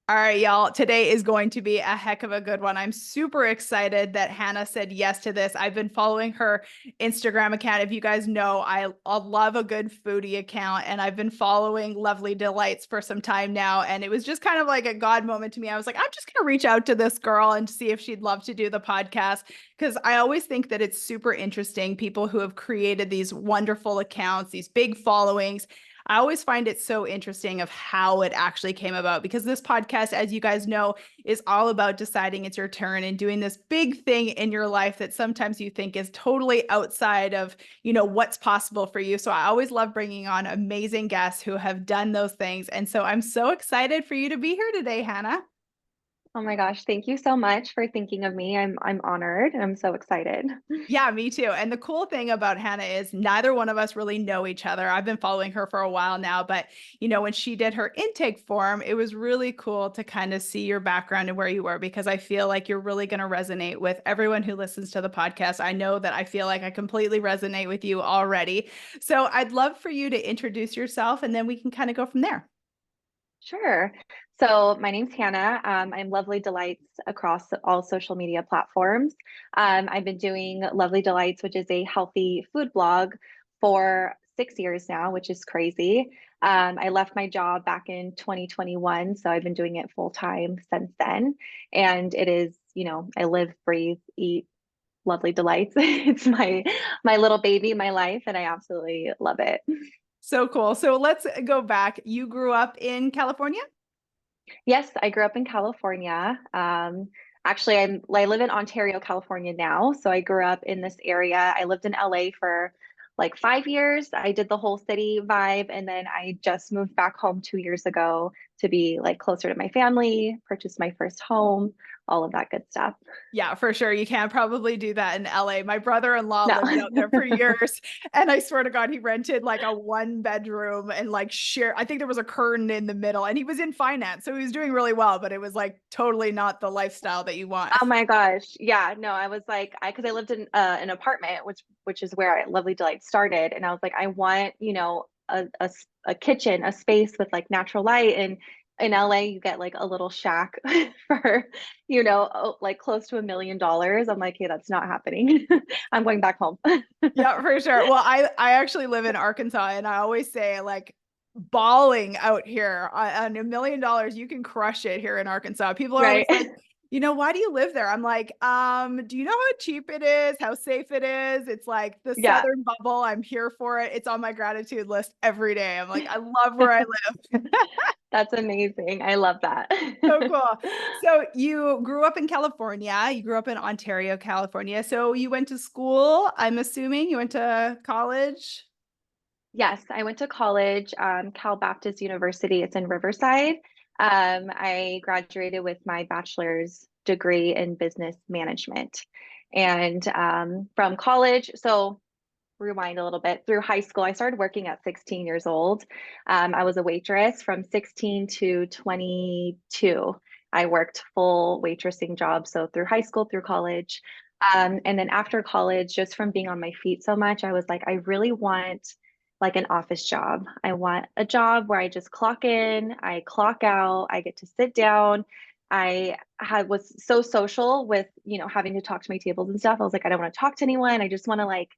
All right, y'all. Today is going to be a heck of a good one. I'm super excited that Hannah said yes to this. I've been following her Instagram account. If you guys know, I love a good foodie account, and I've been following Lovely Delights for some time now. And it was just kind of like a God moment to me. I was like, I'm just going to reach out to this girl and see if she'd love to do the podcast. Because I always think that it's super interesting. People who have created these wonderful accounts, these big followings. I always find it so interesting of how it actually came about because this podcast, as you guys know, is all about deciding it's your turn and doing this big thing in your life that sometimes you think is totally outside of, what's possible for you. So I always love bringing on amazing guests who have done those things. And so I'm so excited for you to be here today, Hannah. Oh my gosh, thank you so much for thinking of me. I'm honored and I'm so excited. Yeah, me too. And the cool thing about Hannah is neither one of us really know each other. I've been following her for a while now, but when she did her intake form, it was really cool to kind of see your background and where you were because I feel like you're really going to resonate with everyone who listens to the podcast. I know that I feel like I completely resonate with you already. So I'd love for you to introduce yourself and then we can kind of go from there. Sure. So my name's Hannah. I'm Lovely Delights across all social media platforms. I've been doing Lovely Delights, which is a healthy food blog, for 6 years now, which is crazy. I left my job back in 2021, so I've been doing it full time since then. And it is, I live, breathe, eat Lovely Delights. It's my little baby, my life, and I absolutely love it. So cool. So let's go back. You grew up in California? Yes, I grew up in California. Actually, I live in Ontario, California now. So I grew up in this area. I lived in LA for like 5 years. I did the whole city vibe, and then I just moved back home 2 years ago to be like closer to my family, purchased my first home, all of that good stuff. Yeah, for sure. You can't probably do that in LA. My brother-in-law No. lived out there for years, and I swear to God, he rented like a one bedroom and like I think there was a curtain in the middle, and he was in finance, so he was doing really well, but it was like totally not the lifestyle that you want. Oh my gosh. Yeah, no, I was like, because I lived in an apartment, which is where Lovely Delight started, and I was like, I want, a kitchen, a space with like natural light, and in LA you get like a little shack for, like close to $1 million. I'm like, hey, that's not happening. I'm going back home. Yeah, for sure. Well, I actually live in Arkansas, and I always say like balling out here on $1 million, you can crush it here in Arkansas. People are Right. always like, why do you live there? I'm like, do you know how cheap it is, how safe it is? It's like the Yeah. Southern bubble. I'm here for it. It's on my gratitude list every day. I'm like, I love where I live. That's amazing. I love that. So cool. So you grew up in California. You grew up in Ontario, California. So you went to school. I'm assuming you went to college. Yes, I went to college, Cal Baptist University. It's in Riverside. I graduated with my bachelor's degree in business management. And from college, so rewind a little bit, through high school, I started working at 16 years old. I was a waitress from 16 to 22. I worked full waitressing jobs. So through high school, through college. And then after college, just from being on my feet so much, I was like, I really want like an office job. I want a job where I just clock in, I clock out, I get to sit down. Was so social with, having to talk to my tables and stuff. I was like, I don't want to talk to anyone. I just want to like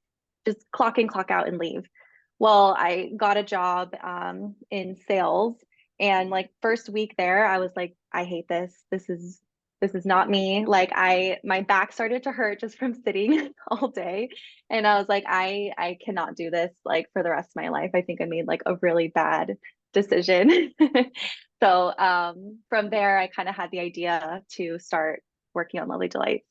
just clock in, clock out, and leave. Well, I got a job in sales, and like first week there, I was like, I hate this. This is not me. Like my back started to hurt just from sitting all day. And I was like, I cannot do this like for the rest of my life. I think I made like a really bad decision. So from there, I kind of had the idea to start working on Lovely Delight.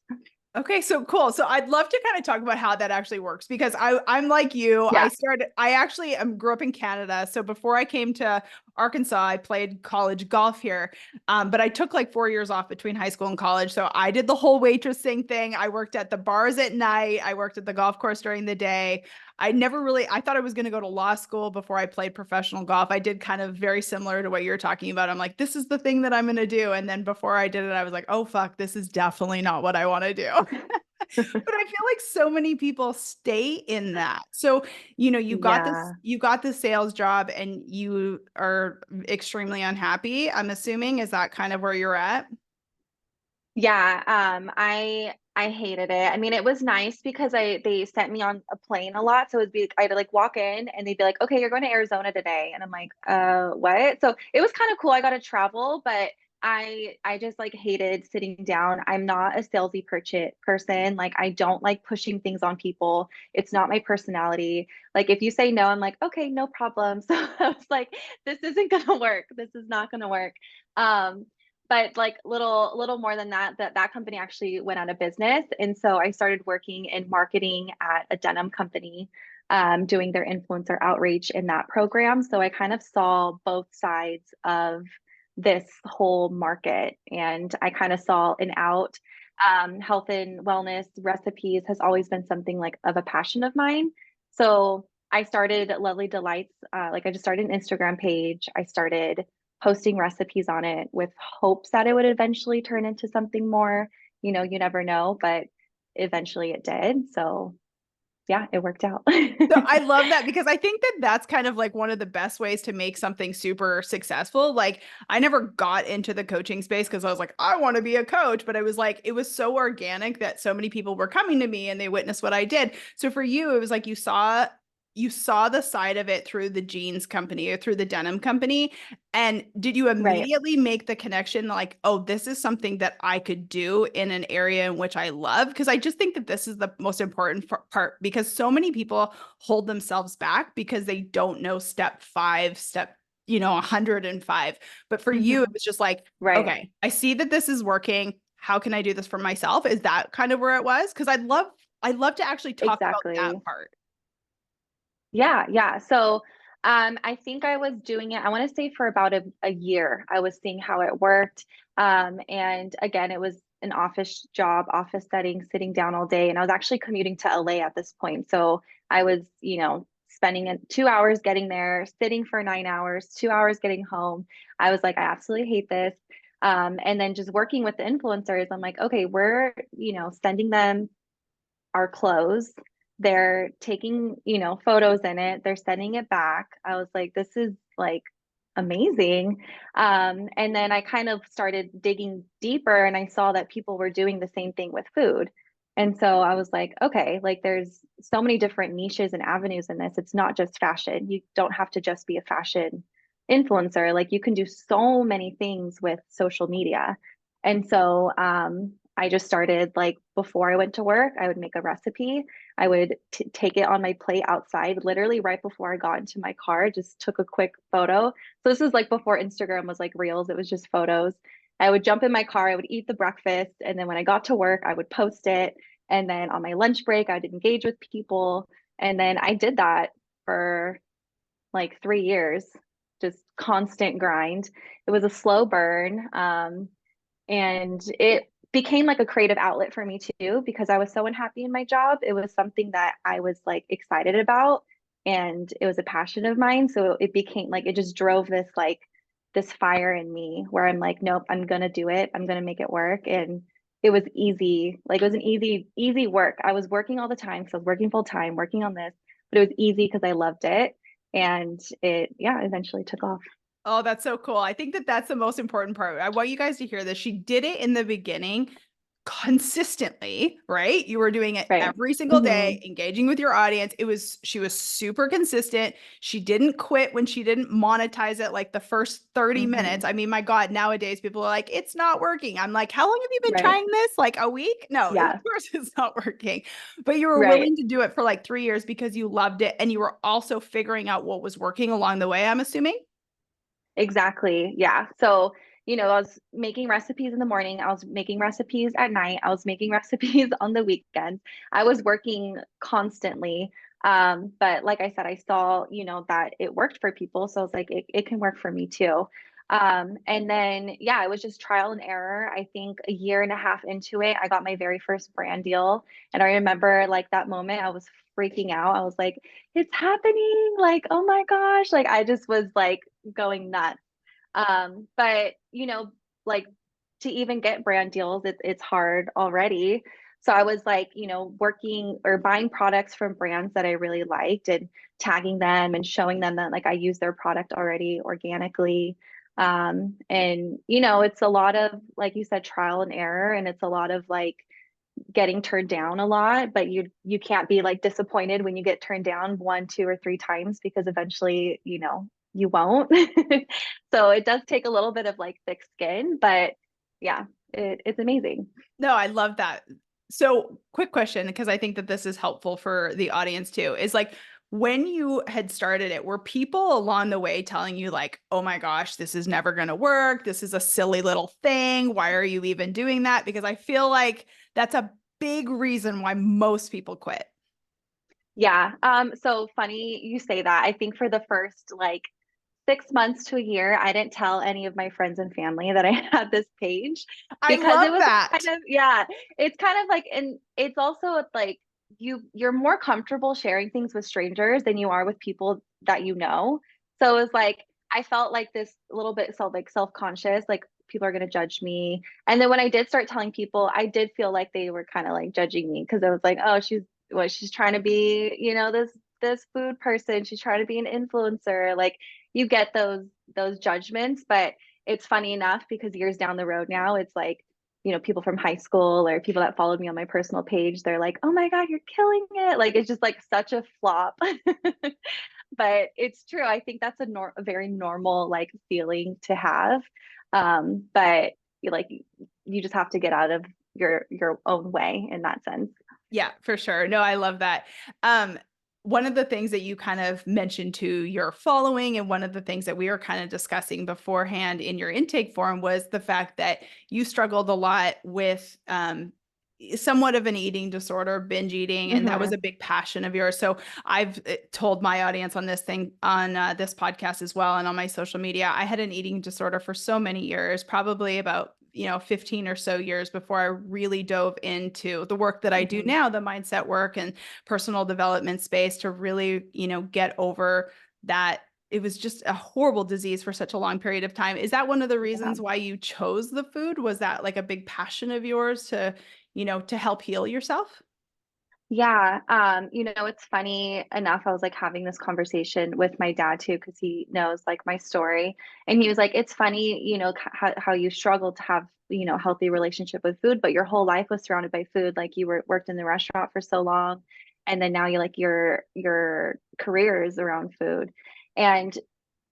Okay, so cool. So I'd love to kind of talk about how that actually works because I'm like you. Yeah. I actually grew up in Canada. So before I came to Arkansas, I played college golf here. But I took like 4 years off between high school and college. So I did the whole waitressing thing. I worked at the bars at night. I worked at the golf course during the day. I thought I was going to go to law school before I played professional golf. I did kind of very similar to what you're talking about. I'm like, this is the thing that I'm going to do. And then before I did it, I was like, oh, fuck, this is definitely not what I want to do. But I feel like so many people stay in that. So, you know, Yeah. you got this sales job and you are extremely unhappy, I'm assuming. Is that kind of where you're at? Yeah, I hated it. I mean, it was nice because they sent me on a plane a lot. So it'd be I'd like walk in and they'd be like, okay, you're going to Arizona today. And I'm like, what? So it was kind of cool. I got to travel, but I just like hated sitting down. I'm not a salesy person. Like I don't like pushing things on people. It's not my personality. Like if you say no, I'm like, okay, no problem. So I was like, this isn't gonna work. This is not gonna work. Um, but like little more than that, that company actually went out of business, and so I started working in marketing at a denim company, doing their influencer outreach in that program. So I kind of saw both sides of this whole market, and I kind of saw an out. Health and wellness recipes has always been something like of a passion of mine. So I started Lovely Delights. Like I just started an Instagram page. I started posting recipes on it with hopes that it would eventually turn into something more. You know, you never know, but eventually it did. So yeah, it worked out. So I love that because I think that that's kind of like one of the best ways to make something super successful. Like I never got into the coaching space because I was like, I want to be a coach, but I was like, it was so organic that so many people were coming to me and they witnessed what I did. So for you, it was like you saw the side of it through the jeans company or through the denim company. And did you Right. immediately make the connection like, oh, this is something that I could do in an area in which I love? Because I just think that this is the most important part because so many people hold themselves back because they don't know step five, step, 105. But for you, it Hmm. was just like, Right. okay, I see that this is working. How can I do this for myself? Is that kind of where it was? Because I'd love to actually talk about that Exactly. part. Yeah, yeah. So I think I was doing it, I want to say for about a year. I was seeing how it worked. And again, it was an office job, office setting, sitting down all day. And I was actually commuting to LA at this point. So I was, spending 2 hours getting there, sitting for 9 hours, 2 hours getting home. I was like, I absolutely hate this. And then just working with the influencers, I'm like, okay, we're, sending them our clothes. They're taking, photos in it. They're sending it back. I was like, this is like amazing. And then I kind of started digging deeper and I saw that people were doing the same thing with food. And so I was like, okay, like there's so many different niches and avenues in this. It's not just fashion. You don't have to just be a fashion influencer. Like you can do so many things with social media. And so I just started like before I went to work, I would make a recipe. I would take it on my plate outside, literally right before I got into my car, just took a quick photo. So this is like before Instagram was like reels, it was just photos. I would jump in my car, I would eat the breakfast, and then when I got to work, I would post it. And then on my lunch break, I'd engage with people. And then I did that for like 3 years, just constant grind. It was a slow burn. And it became like a creative outlet for me too, because I was so unhappy in my job. It was something that I was like excited about and it was a passion of mine. So it became like it just drove this fire in me where I'm like, nope, I'm gonna do it. I'm gonna make it work. And it was easy. Like it was an easy work. I was working all the time. So I was working full time, working on this, but it was easy because I loved it. And it, yeah, eventually took off. Oh, that's so cool. I think that that's the most important part. I want you guys to hear this. She did it in the beginning consistently, right? You were doing it Right. every single day, Hmm. engaging with your audience. She was super consistent. She didn't quit when she didn't monetize it like the first 30 minutes. Hmm. I mean, my God, nowadays people are like, it's not working. I'm like, how long have you been Right. trying this? Like a week? No, of Yeah. course it's not working. But you were Right. willing to do it for like 3 years because you loved it and you were also figuring out what was working along the way, I'm assuming. Exactly. Yeah. So, I was making recipes in the morning. I was making recipes at night. I was making recipes on the weekends. I was working constantly. But like I said, I saw, that it worked for people. So I was like, it can work for me too. And then, yeah, it was just trial and error. I think a year and a half into it, I got my very first brand deal. And I remember like that moment, I was freaking out. I was like, it's happening. Like, oh my gosh. Like, I just was like, going nuts. But like to even get brand deals, it's hard already. So I was like, working or buying products from brands that I really liked and tagging them and showing them that like I use their product already organically. And it's a lot of, like you said, trial and error, and it's a lot of like getting turned down a lot, but you can't be like disappointed when you get turned down one, two, or three times because eventually, you won't. So it does take a little bit of like thick skin, but yeah, it's amazing. No, I love that. So, quick question, because I think that this is helpful for the audience too, is like when you had started it, were people along the way telling you, like, oh my gosh, this is never going to work? This is a silly little thing. Why are you even doing that? Because I feel like that's a big reason why most people quit. Yeah. So funny you say that. I think for the first like 6 months to a year, I didn't tell any of my friends and family that I had this page I because it love was that. kind of, yeah, it's kind of like, and it's also like you're more comfortable sharing things with strangers than you are with people that you know. So it's like I felt like this little bit self-conscious, like people are gonna judge me. And then when I did start telling people, I did feel like they were kind of like judging me because I was like, oh, she's trying to be, this food person. She's trying to be an influencer. Like you get those judgments, but it's funny enough because years down the road now, it's like, people from high school or people that followed me on my personal page, they're like, "Oh my God, you're killing it." Like it's just like such a flop. But it's true. I think that's a very normal like feeling to have. But like you just have to get out of your own way in that sense. Yeah, for sure. No, I love that. Um, One of the things that you kind of mentioned to your following, and one of the things that we were kind of discussing beforehand in your intake form was the fact that you struggled a lot with somewhat of an eating disorder, binge eating, and that was Hmm. a big passion of yours. So I've told my audience on this thing, on this podcast as well, and on my social media, I had an eating disorder for so many years, probably about 15 or so years before I really dove into the work that I do Hmm. now, the mindset work and personal development space to really, get over that. It was just a horrible disease for such a long period of time. Is that one of the Yeah. reasons why you chose the food? Was that like a big passion of yours to, to help heal yourself? Yeah, it's funny enough. I was like having this conversation with my dad too, because he knows like my story. And he was like, it's funny, how you struggled to have, healthy relationship with food, but your whole life was surrounded by food. Like you worked in the restaurant for so long. And then now you like your career is around food. And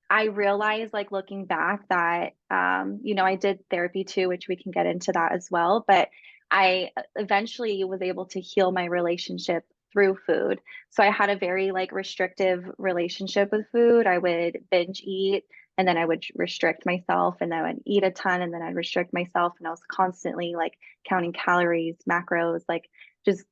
I realized like looking back that I did therapy too, which we can get into that as well, but I eventually was able to heal my relationship through food. So I had a very like restrictive relationship with food. I would binge eat and then I would restrict myself and then I would eat a ton and then I'd restrict myself and I was constantly like counting calories, macros, like just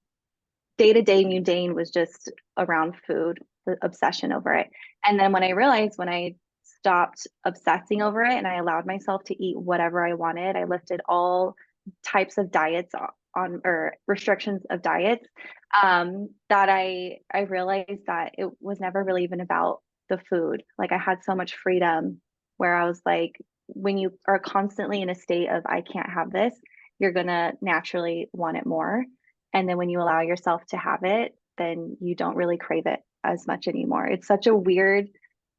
day to day mundane was just around food, the obsession over it. And then when I realized when I stopped obsessing over it and I allowed myself to eat whatever I wanted, I lifted all types of diets on or restrictions of diets. That I realized that it was never really even about the food. Like I had so much freedom where I was like, when you are constantly in a state of I can't have this, you're gonna naturally want it more. And then when you allow yourself to have it, then you don't really crave it as much anymore. It's such a weird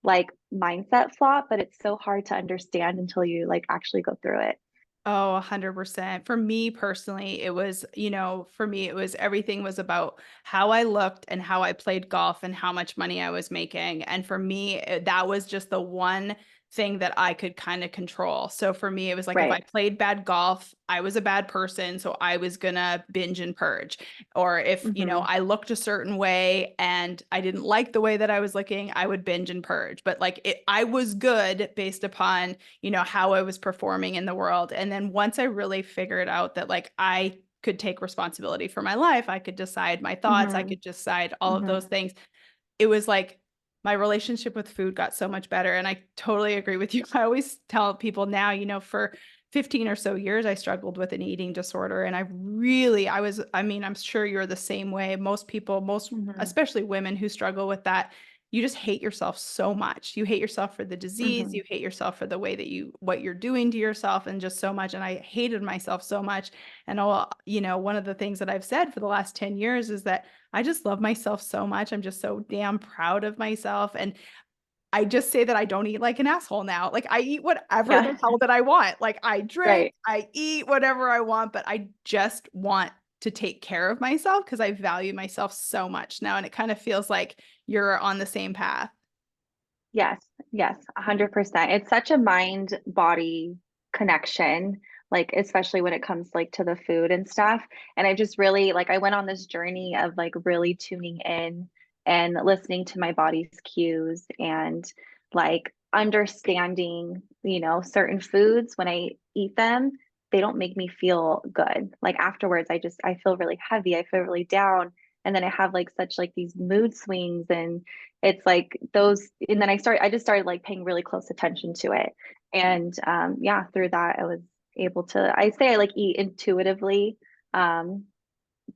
like mindset flop, but it's so hard to understand until you like actually go through it. Oh, 100%. For me personally, it was, for me, it was everything was about how I looked and how I played golf and how much money I was making. And for me, that was just the one thing that I could kind of control. So for me, it was like if I Right. played bad golf, I was a bad person. So I was gonna binge and purge. Or if, Hmm. I looked a certain way and I didn't like the way that I was looking, I would binge and purge. But like I was good based upon how I was performing in the world. And then once I really figured out that like I could take responsibility for my life, I could decide my thoughts, I Hmm. could decide all of those Hmm. things. It was like my relationship with food got so much better. And I totally agree with you. I always tell people now, for 15 or so years, I struggled with an eating disorder. And I mean, I'm sure you're the same way. Most people, Hmm. especially women who struggle with that, you just hate yourself so much. You hate yourself for the disease, Hmm. you hate yourself for the way that what you're doing to yourself, and just so much. And I hated myself so much. And one of the things that I've said for the last 10 years is that I just love myself so much. I'm just so damn proud of myself. And I just say that I don't eat like an asshole now. Like I eat whatever the Yeah. hell that I want. Like I drink, Right. I eat whatever I want, but I just want to take care of myself because I value myself so much now. And it kind of feels like you're on the same path. Yes, yes, 100%. It's such a mind body connection, like especially when it comes like to the food and stuff. And I just really like I went on this journey of like really tuning in and listening to my body's cues and like understanding, certain foods when I eat them, they don't make me feel good. Like afterwards, I feel really heavy, I feel really down. And then I have like such like these mood swings and it's like those and then I just started like paying really close attention to it and yeah, through that I was able to I say I like eat intuitively, um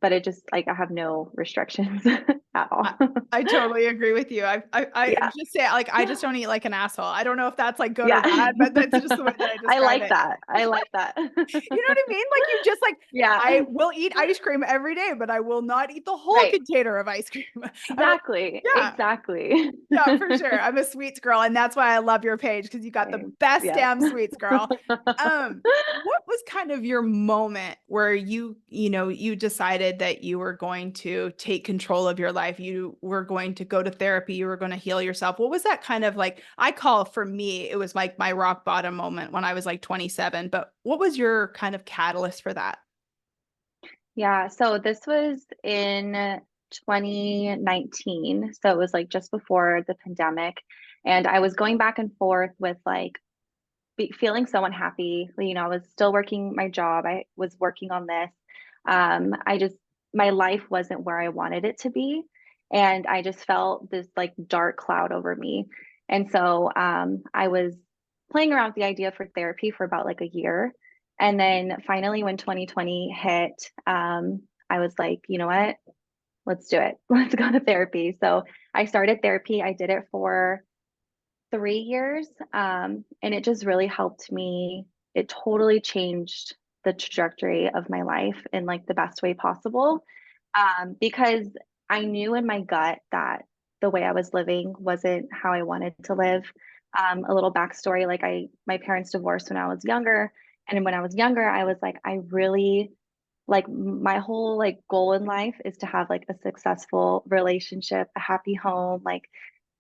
but it just like I have no restrictions at all. I, I totally agree with you. I Yeah. just say like I just don't eat like an asshole. I don't know if that's like good or Yeah. bad, but that's just the way that I I describe like it. that. I like that. You know what I mean? Like you just like Yeah. I will eat ice cream every day, but I will not eat the whole Right. container of ice cream. I'm like, Exactly. yeah, Exactly. yeah, for sure. I'm a sweets girl, and that's why I love your page because you got the Same. best Yep. damn sweets girl. What was kind of your moment where you decided that you were going to take control of your life? You were going to go to therapy, you were going to heal yourself. What was that kind of like? I call for me, it was like my rock bottom moment when I was like 27, but what was your kind of catalyst for that? Yeah, so this was in 2019. So it was like just before the pandemic. And I was going back and forth with like feeling so unhappy. I was still working my job, I was working on this. I just, my life wasn't where I wanted it to be. And I just felt this like dark cloud over me. And so I was playing around with the idea for therapy for about like a year. And then finally, when 2020 hit, I was like, you know what? Let's do it. Let's go to therapy. So I started therapy. I did it for 3 years. And it just really helped me. It totally changed the trajectory of my life in like the best way possible. Because I knew in my gut that the way I was living wasn't how I wanted to live. A little backstory, like my parents divorced when I was younger. And when I was younger, I was like, I really like my whole like goal in life is to have like a successful relationship, a happy home, like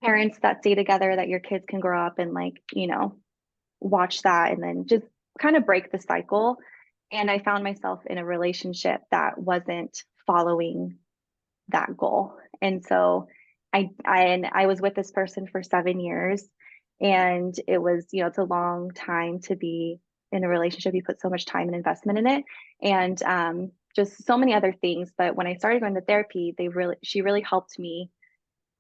parents that stay together that your kids can grow up and like, watch that and then just kind of break the cycle. And I found myself in a relationship that wasn't following that goal. And so I was with this person for 7 years and it was, it's a long time to be in a relationship. You put so much time and investment in it and just so many other things. But when I started going to therapy, she really helped me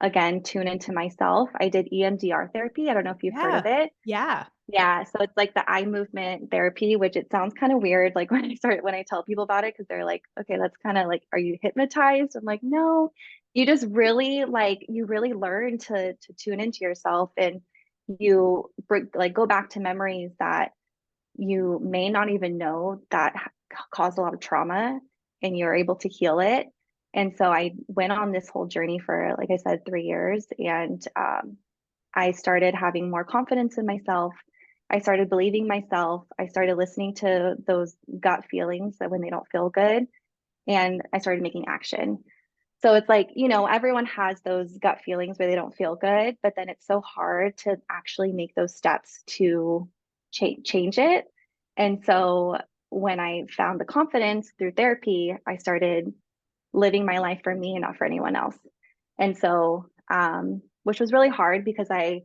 again tune into myself. I did EMDR therapy. I don't know if you've heard of Yeah. it. Yeah. Yeah, so it's like the eye movement therapy, which it sounds kind of weird like when I tell people about it because they're like, okay, that's kind of like, are you hypnotized? I'm like, no, you just really like you really learn to tune into yourself and you like go back to memories that you may not even know that caused a lot of trauma and you're able to heal it. And so I went on this whole journey for, like I said, 3 years. And I started having more confidence in myself. I started believing myself. I started listening to those gut feelings that when they don't feel good. And I started making action. So it's like, everyone has those gut feelings where they don't feel good, but then it's so hard to actually make those steps to change it. And so when I found the confidence through therapy, I started living my life for me and not for anyone else. And so, which was really hard because I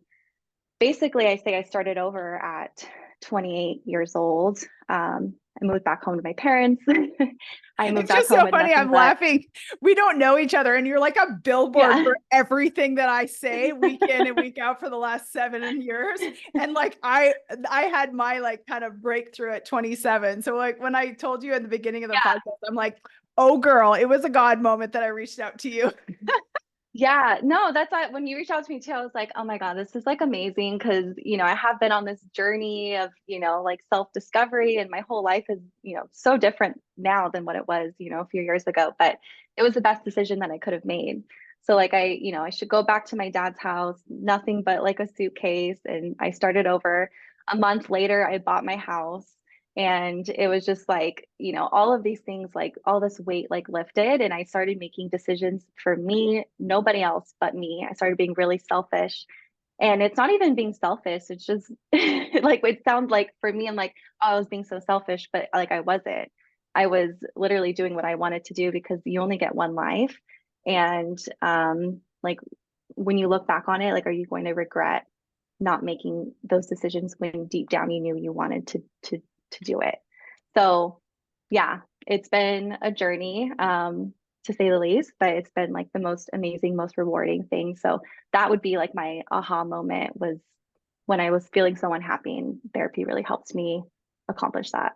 say I started over at 28 years old. I moved back home to my parents. I moved It's back just home so with funny. nothing I'm but, laughing. We don't know each other, and you're like a billboard yeah, for everything that I say week in and week out for the last 7 years. And like I had my like kind of breakthrough at 27. So like when I told you in the beginning of the yeah. podcast, I'm like, oh girl, it was a God moment that I reached out to you. Yeah, no, that's why when you reached out to me too, I was like, oh my God, this is like amazing because, I have been on this journey of, like self-discovery, and my whole life is, so different now than what it was, a few years ago, but it was the best decision that I could have made. So like I should go back to my dad's house, nothing but like a suitcase, and I started over. A month later, I bought my house. And it was just like, all of these things, like all this weight like lifted, and I started making decisions for me, nobody else but me. I started being really selfish. And it's not even being selfish, it's just like it sounds like for me, I'm like, oh, I was being so selfish, but like I wasn't. I was literally doing what I wanted to do because you only get one life. And like when you look back on it, like, are you going to regret not making those decisions when deep down you knew you wanted to do it? So yeah, it's been a journey, to say the least, but it's been like the most amazing, most rewarding thing. So that would be like my aha moment, was when I was feeling so unhappy, and therapy really helped me accomplish that.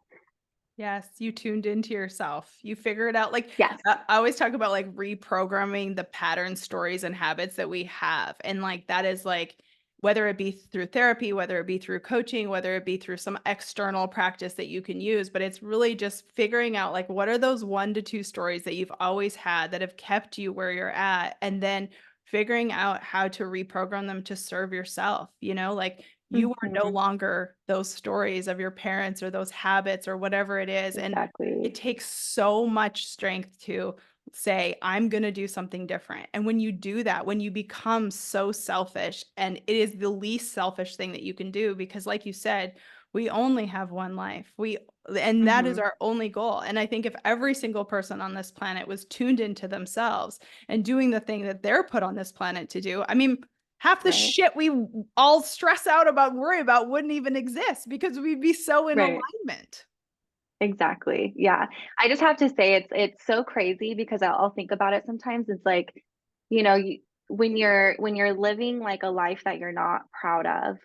Yes, you tuned into yourself. You figured out like Yes. I always talk about like reprogramming the patterns, stories, and habits that we have. And like that is like whether it be through therapy, whether it be through coaching, whether it be through some external practice that you can use, but it's really just figuring out like what are those 1 to 2 stories that you've always had that have kept you where you're at, and then figuring out how to reprogram them to serve yourself, like you are no Hmm. longer those stories of your parents or those habits or whatever it is. And it Exactly. takes so much strength to say, I'm going to do something different. And when you do that, when you become so selfish, and it is the least selfish thing that you can do, because like you said, we only have one life. And that is Hmm. our only goal. And I think if every single person on this planet was tuned into themselves and doing the thing that they're put on this planet to do, I mean, half the Right. shit we all stress out about, worry about, wouldn't even exist because we'd be so in Right. alignment. Exactly. Yeah. I just have to say it's so crazy because I'll think about it sometimes. It's like, when you're living like a life that you're not proud of,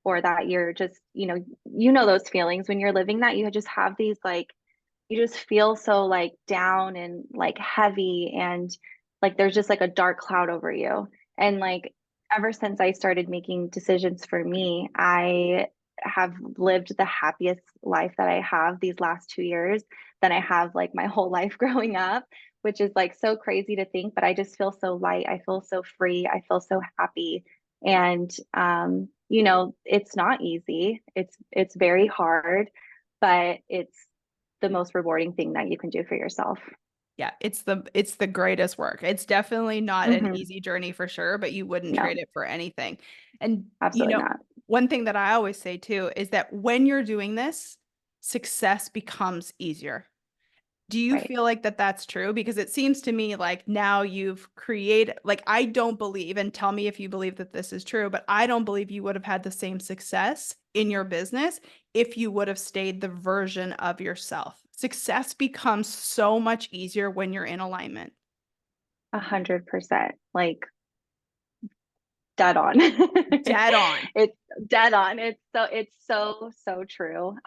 or that you're just, those feelings when you're living that, you just have these like, you just feel so like down and like heavy, and like there's just like a dark cloud over you. And like ever since I started making decisions for me, I have lived the happiest life that I have these last 2 years than I have like my whole life growing up, which is like so crazy to think, but I just feel so light. I feel so free. I feel so happy. And it's not easy. It's very hard, but it's the most rewarding thing that you can do for yourself. Yeah, it's the greatest work. It's definitely not an Hmm. easy journey for sure, but you wouldn't No, trade it for anything. And absolutely not. one thing that I always say too is that when you're doing this, success becomes easier. Do you Right. feel like that's true? Because it seems to me like now you've created, like, I don't believe, and tell me if you believe that this is true, but I don't believe you would have had the same success in your business if you would have stayed the version of yourself. Success becomes so much easier when you're in alignment. 100%. Like dead on. Dead on. It's dead on. It's so true.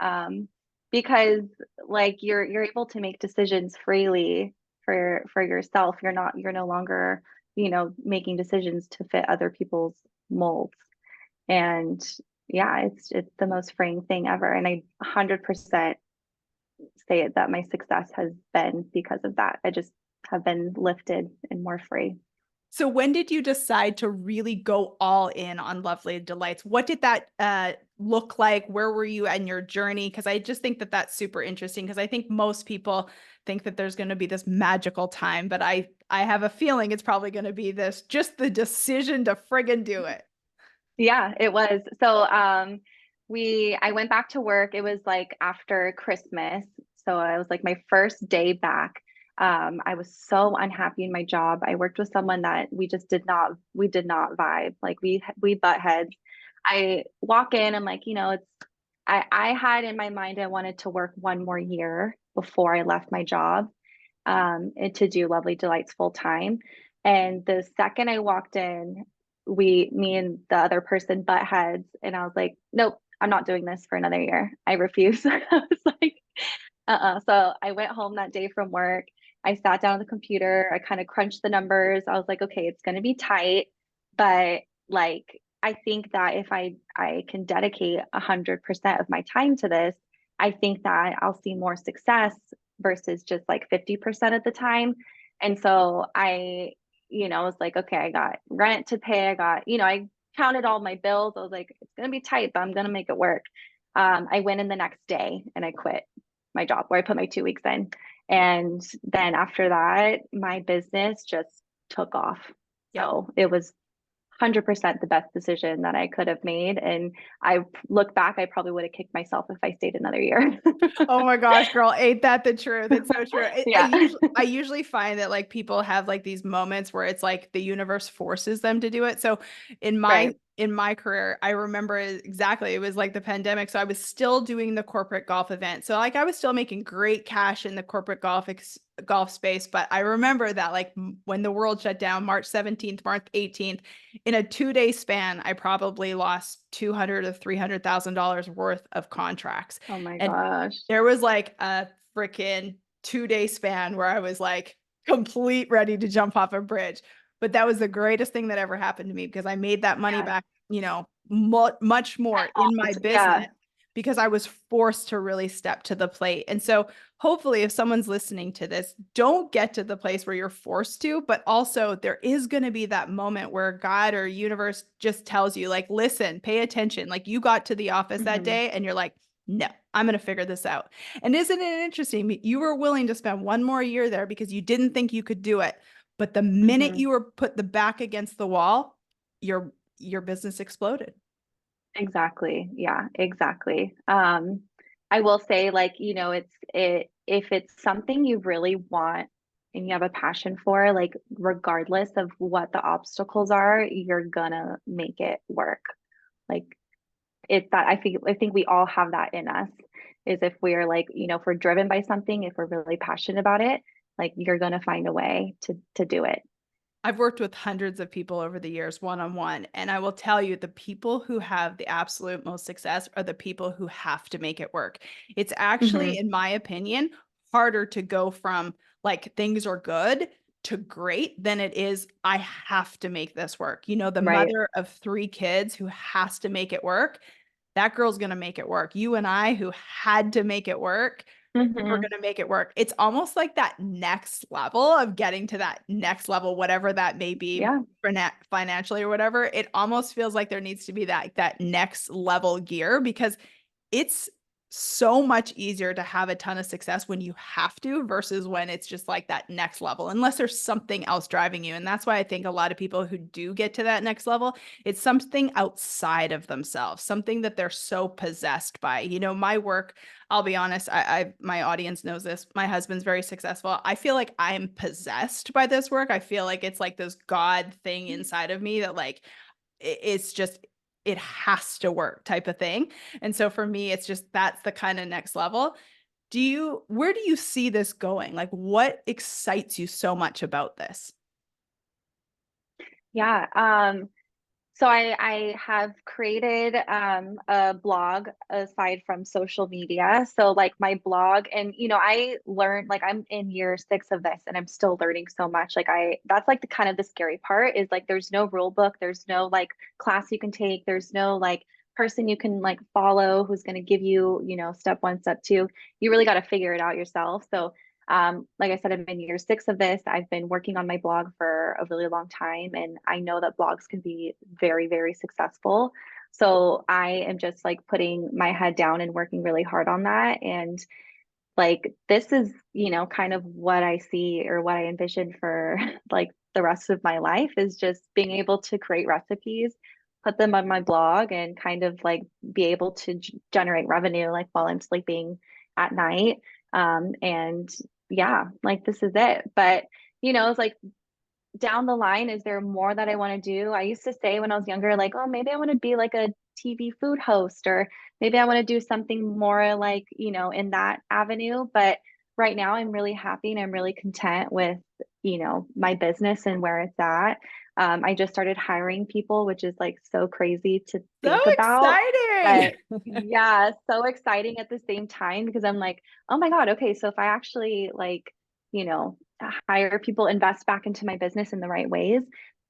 Because like you're able to make decisions freely for yourself. You're no longer, making decisions to fit other people's molds. And yeah, it's the most freeing thing ever. And I 100% say it that my success has been because of that. I just have been lifted and more free. So when did you decide to really go all in on Lovely Delights? What did that look like? Where were you in your journey? Because I just think that that's super interesting, because I think most people think that there's going to be this magical time, but I have a feeling it's probably going to be this, just the decision to friggin' do it. Yeah, it was. So I went back to work. It was like after Christmas. So I was like my first day back. I was so unhappy in my job. I worked with someone that we did not vibe. Like we butt heads. I walk in, I'm like, I had in my mind I wanted to work one more year before I left my job, and to do Lovely Delights full time. And the second I walked in, me and the other person butt heads, and I was like, nope, I'm not doing this for another year. I refuse. I was like, uh-uh. So I went home that day from work, I sat down at the computer, I kind of crunched the numbers. I was like, okay, it's going to be tight, but like I think that if I can dedicate 100% of my time to this, I think that I'll see more success versus just like 50% of the time. And so was like, okay, I got rent to pay. I got, I counted all my bills. I was like, it's going to be tight, but I'm going to make it work. I went in the next day and I quit my job where I put my 2 weeks in. And then after that, my business just took off. Yep. So it was 100% the best decision that I could have made. And I look back, I probably would have kicked myself if I stayed another year. Oh my gosh, girl, ain't that the truth? It's so true. Yeah. I usually find that like people have like these moments where it's like the universe forces them to do it. So in my Right. in my career, I remember exactly it was like the pandemic. So I was still doing the corporate golf event. So like I was still making great cash in the corporate golf space, but I remember that like when the world shut down March 17th, March 18th, in a 2-day span, I probably lost 200 to $300,000 worth of contracts. Oh my And gosh. there was like a freaking 2-day span where I was like complete ready to jump off a bridge. But that was the greatest thing that ever happened to me because I made that money Yes. back, much more in my business Yeah. because I was forced to really step to the plate. And so hopefully if someone's listening to this, don't get to the place where you're forced to, but also there is going to be that moment where God or universe just tells you like, listen, pay attention. Like you got to the office that Hmm. day and you're like, no, I'm going to figure this out. And isn't it interesting? You were willing to spend one more year there because you didn't think you could do it. But the minute Hmm. you were put the back against the wall, your business exploded. Exactly. Yeah, exactly. I will say like, if it's something you really want and you have a passion for, like regardless of what the obstacles are, you're gonna make it work. Like it's that I think we all have that in us is if we're like, if we're driven by something, if we're really passionate about it, like you're gonna find a way to do it. I've worked with hundreds of people over the years, one on one. And I will tell you, the people who have the absolute most success are the people who have to make it work. It's actually, Hmm. in my opinion, harder to go from like things are good to great than it is, I have to make this work. The Right. mother of 3 kids who has to make it work, that girl's going to make it work. You and I, who had to make it work, we're Hmm. going to make it work. It's almost like that next level of getting to that next level, whatever that may be Yeah. financially or whatever. It almost feels like there needs to be that next level gear because it's so much easier to have a ton of success when you have to versus when it's just like that next level, unless there's something else driving you. And that's why I think a lot of people who do get to that next level, it's something outside of themselves, something that they're so possessed by. My work, I'll be honest, my audience knows this. My husband's very successful. I feel like I'm possessed by this work. I feel like it's like this God thing inside of me that like it's just it has to work type of thing. And so for me, it's just that's the kind of next level. Where do you see this going? Like what excites you so much about this? Yeah. So I have created a blog aside from social media. So like my blog, and I learned, like I'm in year 6 of this and I'm still learning so much. Like that's like the kind of the scary part is like there's no rule book, there's no like class you can take, there's no like person you can like follow who's going to give you, step 1, step 2. You really got to figure it out yourself. So like I said, I'm in year 6 of this. I've been working on my blog for a really long time, and I know that blogs can be very, very successful. So I am just like putting my head down and working really hard on that. And like, this is, kind of what I see or what I envision for like the rest of my life is just being able to create recipes, put them on my blog, and kind of like be able to generate revenue like while I'm sleeping at night. And yeah, like this is it. But, it's like down the line, is there more that I want to do? I used to say when I was younger, like, oh, maybe I want to be like a TV food host, or maybe I want to do something more like, in that avenue. But right now, I'm really happy and I'm really content with, my business and where it's at. I just started hiring people, which is like so crazy to So think about. exciting. But yeah, so exciting at the same time because I'm like, oh my God, okay, so if I actually like, hire people, invest back into my business in the right ways,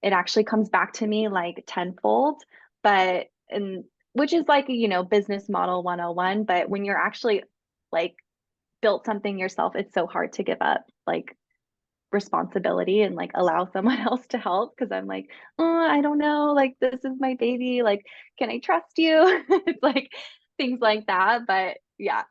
it actually comes back to me like tenfold. But and which is like, business model 101. But when you're actually like built something yourself, it's so hard to give up like responsibility and like allow someone else to help, because I'm like, oh, I don't know, like this is my baby, like can I trust you? It's like things like that. But yeah,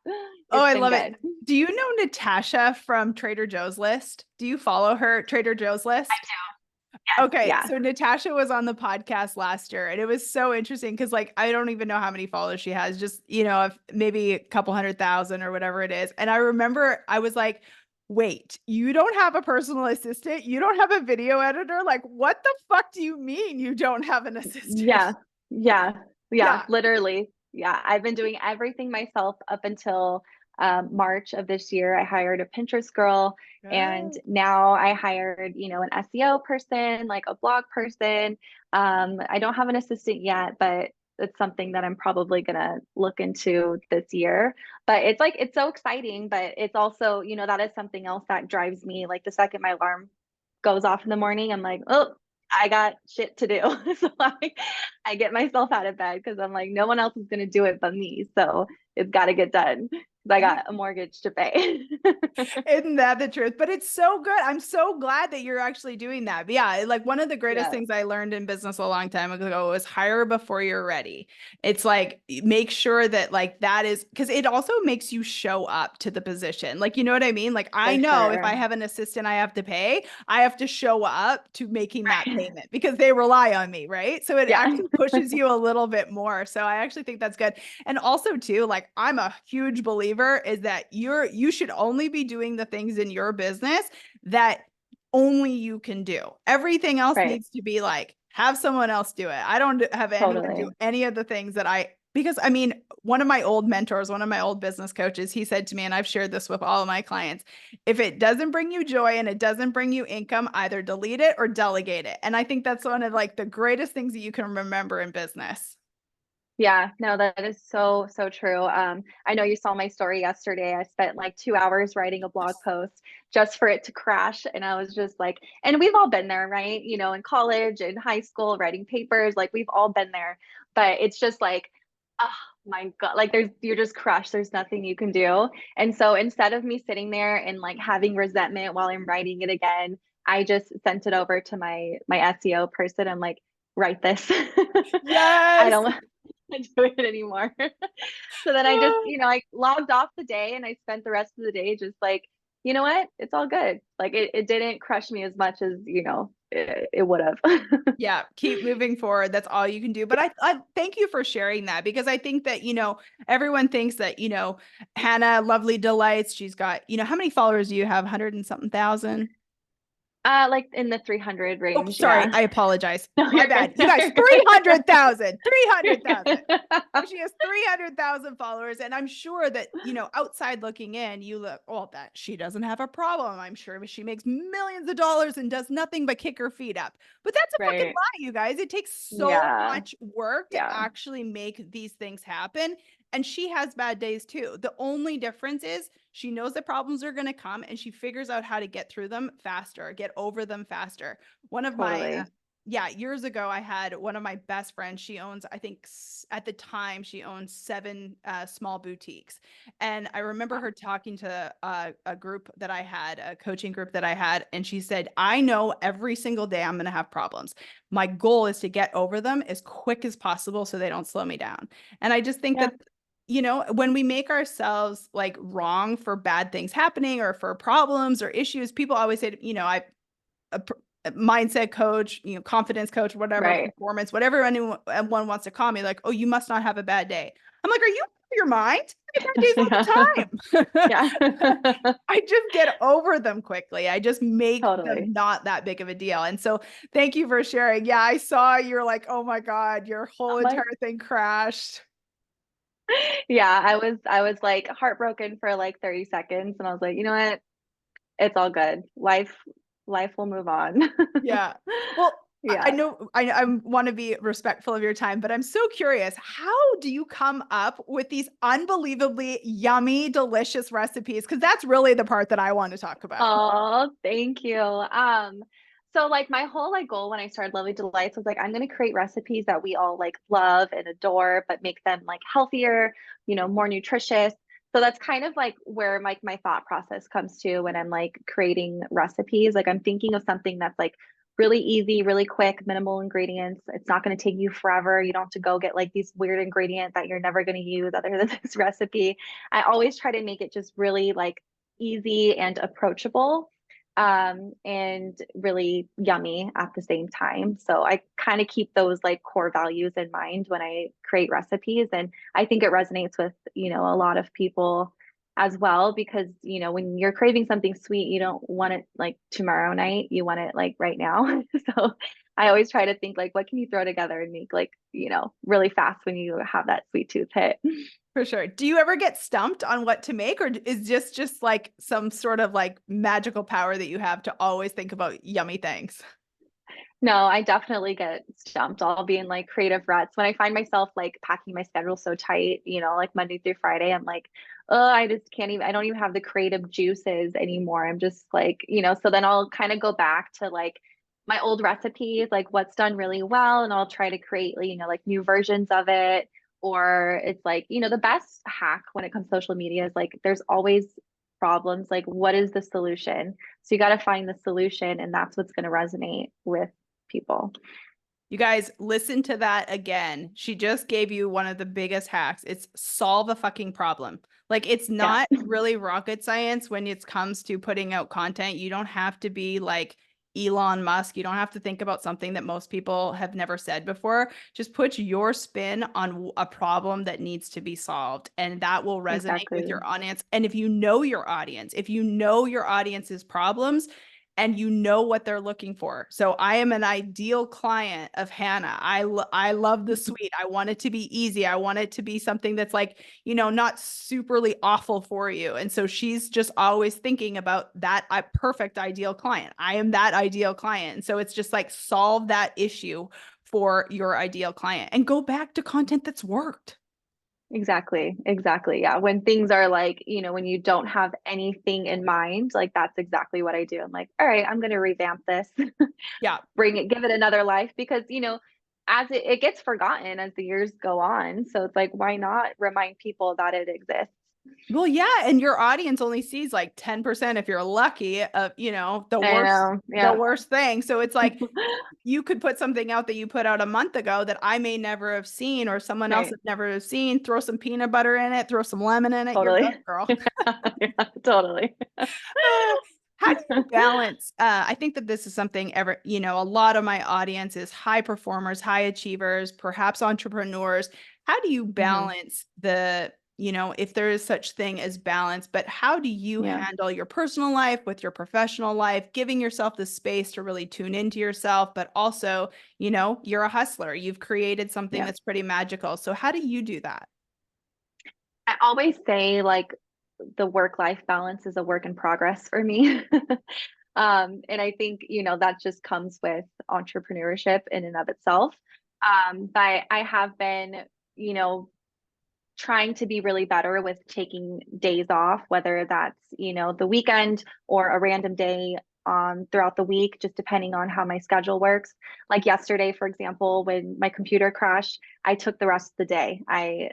Oh, it's I been love it. good. Do you know Natasha from Trader Joe's List? Do you follow her, Trader Joe's List? Yes, Okay, yeah, so Natasha was on the podcast last year, and it was so interesting because, like, I don't even know how many followers she has, just, if maybe a couple 100,000 or whatever it is. And I remember I was like, wait, you don't have a personal assistant? You don't have a video editor? Like, what the fuck do you mean you don't have an assistant? yeah, yeah, yeah, Yeah. literally. Yeah, I've been doing everything myself up until March of this year. I hired a Pinterest girl, and Good. now I hired, an SEO person, like a blog person. I don't have an assistant yet, but it's something that I'm probably gonna look into this year. But it's like it's so exciting, but it's also, that is something else that drives me. Like the second my alarm goes off in the morning, I'm like, oh, I got shit to do. So I get myself out of bed because I'm like, no one else is going to do it but me. So it's got to get done because I Heck, got a mortgage to pay. isn't that the truth? But it's so good. I'm so glad that you're actually doing that. But yeah, like one of the greatest Yeah, things I learned in business a long time ago was hire before you're ready. It's like make sure that like that is because it also makes you show up to the position. Like, you know what I mean? Like I for know if I sure. have an assistant I have to pay, I have to show up to making that Right. payment because they rely on me, right? So it Yeah, actually pushes you a little bit more. So I actually think that's good. And also too, like I'm a huge believer is that you should only be doing the things in your business that only you can do. Everything else right. needs to be like have someone else do it. I don't have anyone do Totally. any of the things that I because I mean, one of my old mentors, one of my old business coaches, he said to me, and I've shared this with all of my clients, if it doesn't bring you joy and it doesn't bring you income, either delete it or delegate it. And I think that's one of like the greatest things that you can remember in business. Yeah, no, that is so, so true. I know you saw my story yesterday. I spent like 2 hours writing a blog post just for it to crash. And I was just like, and we've all been there, right? In college, in high school, writing papers, like we've all been there. But it's just like, oh my God, like you're just crushed. There's nothing you can do. And so instead of me sitting there and like having resentment while I'm writing it again, I just sent it over to my SEO person. I'm like, write this. I Yes. don't do it anymore. So then I just, I logged off the day and I spent the rest of the day just like, you know what? It's all good. Like it didn't crush me as much as, it would have. Yeah, keep moving forward. That's all you can do. But I thank you for sharing that because I think that, everyone thinks that, Hannah, Lovely Delights, she's got, how many followers do you have? 100 and something thousand? Like in the 300 Oh, range. sorry. Yeah. I apologize. No, My you're good. bad. You No, guys, you're good. 300,000, You're 300,000. good. She has 300,000 followers. And I'm sure that, outside looking in, you look, oh, that she doesn't have a problem. I'm sure she makes millions of dollars and does nothing but kick her feet up. But that's a fucking Right. lie, you guys. It takes so Yeah. much work to Yeah. actually make these things happen. And she has bad days too. The only difference is she knows the problems are going to come and she figures out how to get through them faster, get over them faster. One of my Totally. yeah, years ago, I had one of my best friends. She owns, I think at the time, she owns seven small boutiques. And I remember her talking to a group that I had, a coaching group that I had. And she said, I know every single day I'm going to have problems. My goal is to get over them as quick as possible so they don't slow me down. And I just think Yeah. that, when we make ourselves like wrong for bad things happening or for problems or issues, people always say, a mindset coach, confidence coach, whatever, Right. performance, whatever anyone wants to call me, like, oh, you must not have a bad day. I'm like, are you out of your mind? I have bad days Yeah. all the Yeah. time. I just get over them quickly. I just make them Totally. not that big of a deal. And so thank you for sharing. Yeah, I saw you're like, oh my God, your whole I'm like, entire thing crashed. yeah, I was like heartbroken for like 30 seconds and I was like, you know what? It's all good. Life will move on. Yeah. Well, I Yes. know I want to be respectful of your time, but I'm so curious. How do you come up with these unbelievably yummy, delicious recipes? Because that's really the part that I want to talk about. Oh, thank you. So like my whole like goal when I started Lovely Delights was like I'm gonna create recipes that we all like love and adore, but make them like healthier, more nutritious. So that's kind of like where like my thought process comes to when I'm like creating recipes. Like I'm thinking of something that's like really easy, really quick, minimal ingredients. It's not going to take you forever. You don't have to go get like these weird ingredients that you're never going to use other than this recipe. I always try to make it just really like easy and approachable, and really yummy at the same time. So I kind of keep those like core values in mind when I create recipes. And I think it resonates with, a lot of people as well, because, when you're craving something sweet, you don't want it like tomorrow night, you want it like right now. So I always try to think like, what can you throw together and make like, really fast when you have that sweet tooth hit. For sure. Do you ever get stumped on what to make, or is this just like some sort of like magical power that you have to always think about yummy things? No, I definitely get stumped. I'll be in like creative ruts when I find myself like packing my schedule so tight, like Monday through Friday. I'm like, oh, I just can't even, I don't even have the creative juices anymore. I'm just like, so then I'll kind of go back to like my old recipes, like what's done really well, and I'll try to create, like new versions of it. Or it's like, the best hack when it comes to social media is like there's always problems. Like, what is the solution? So you got to find the solution, and that's what's going to resonate with people. You guys, listen to that again. She just gave you one of the biggest hacks. It's solve a fucking problem. Like, it's Yeah, not really rocket science when it comes to putting out content. You don't have to be like Elon Musk. You don't have to think about something that most people have never said before. Just put your spin on a problem that needs to be solved, and that will resonate with exactly. your audience. And if you know your audience, if you know your audience's problems, and you know what they're looking for. So I am an ideal client of Hannah. I love the sweet. I want it to be easy. I want it to be something that's like, not superly awful for you. And so she's just always thinking about that perfect ideal client. I am that ideal client. And so it's just like solve that issue for your ideal client and go back to content that's worked. Exactly. Exactly. Yeah. When things are like, when you don't have anything in mind, like that's exactly what I do. I'm like, all right, I'm going to revamp this, Yeah. bring it, give it another life because, as it gets forgotten as the years go on. So it's like, why not remind people that it exists? Well, yeah, and your audience only sees like 10% if you're lucky of, the I worst know. the Yeah. worst thing. So it's like you could put something out that you put out a month ago that I may never have seen or someone else Right. has never have seen, throw some peanut butter in it, throw some lemon in it, you're good, Totally. girl. Yeah, totally. How do you balance? I think that this is something a lot of my audience is high performers, high achievers, perhaps entrepreneurs. How do you Hmm. balance if there is such thing as balance, but how do you Yeah. handle your personal life with your professional life, giving yourself the space to really tune into yourself, but also, you're a hustler. You've created something Yeah. that's pretty magical. So how do you do that? I always say like the work-life balance is a work in progress for me. And I think, that just comes with entrepreneurship in and of itself. But I have been, you know, trying to be really better with taking days off, whether that's, the weekend or a random day throughout the week, just depending on how my schedule works. Like yesterday, for example, when my computer crashed, I took the rest of the day. I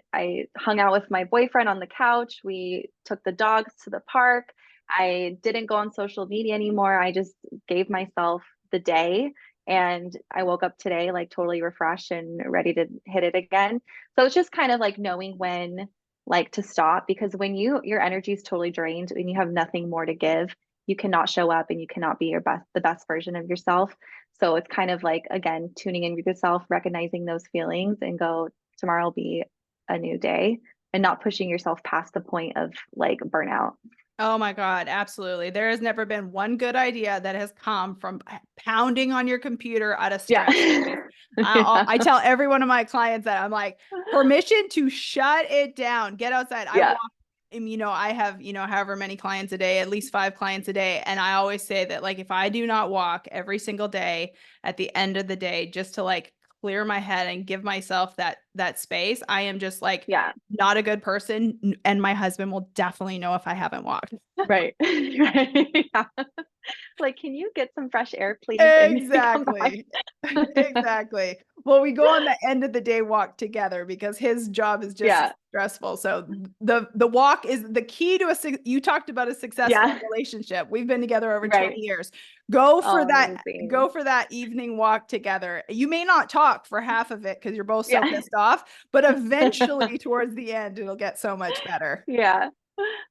hung out with my boyfriend on the couch. We took the dogs to the park. I didn't go on social media anymore. I just gave myself the day. And I woke up today like totally refreshed and ready to hit it again. So it's just kind of like knowing when like to stop, because when your energy is totally drained and you have nothing more to give, you cannot show up and you cannot be the best version of yourself. So it's kind of like again tuning in with yourself, recognizing those feelings and go, tomorrow will be a new day, and not pushing yourself past the point of like burnout. Oh my God, absolutely. There has never been one good idea that has come from pounding on your computer out of Yeah. stress. I Yeah. tell every one of my clients that I'm like, permission to shut it down, get outside. I Yeah. walk I have, however many clients a day, at least 5 clients a day. And I always say that, like, if I do not walk every single day at the end of the day, just to like clear my head and give myself that space, I am just like Yeah. not a good person. And my husband will definitely know if I haven't walked. Right. Right. Yeah. Like, can you get some fresh air, please, and come back? Exactly. Exactly. Well, we go on the end of the day walk together because his job is just as Yeah. stressful. So the walk is the key to you talked about a successful Yeah. relationship. We've been together over 20 Right. years. Go for Oh, that amazing. go for that evening walk together. You may not talk for half of it because you're both so Yeah. pissed off, but eventually towards the end it'll get so much better. Yeah.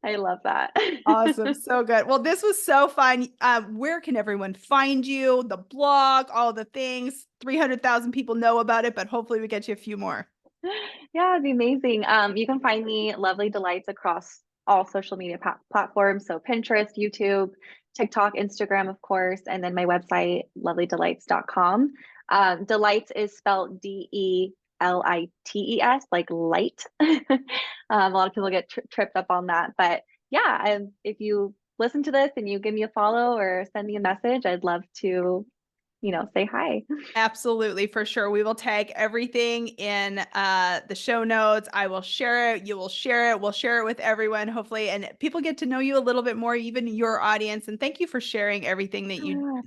I love that. Awesome. So good. Well, this was so fun. Where can everyone find you? The blog, all the things. 300,000 people know about it, but hopefully we get you a few more. Yeah, it'd be amazing. You can find me Lovely Delights across all social media platforms. So Pinterest, YouTube, TikTok, Instagram, of course, and then my website, lovelydelights.com. Delights is spelled Delights, like light. A lot of people get tripped up on that. But yeah, if you listen to this and you give me a follow or send me a message, I'd love to, say hi. Absolutely, for sure. We will tag everything in the show notes. I will share it. You will share it. We'll share it with everyone, hopefully, and people get to know you a little bit more, even your audience. And thank you for sharing everything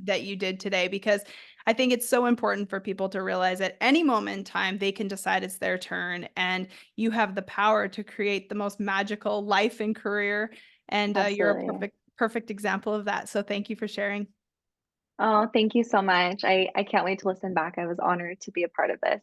that you did today, because I think it's so important for people to realize at any moment in time they can decide it's their turn, and you have the power to create the most magical life and career. And you're a Absolutely. perfect example of that. So thank you for sharing. Oh, thank you so much. I can't wait to listen back. I was honored to be a part of this.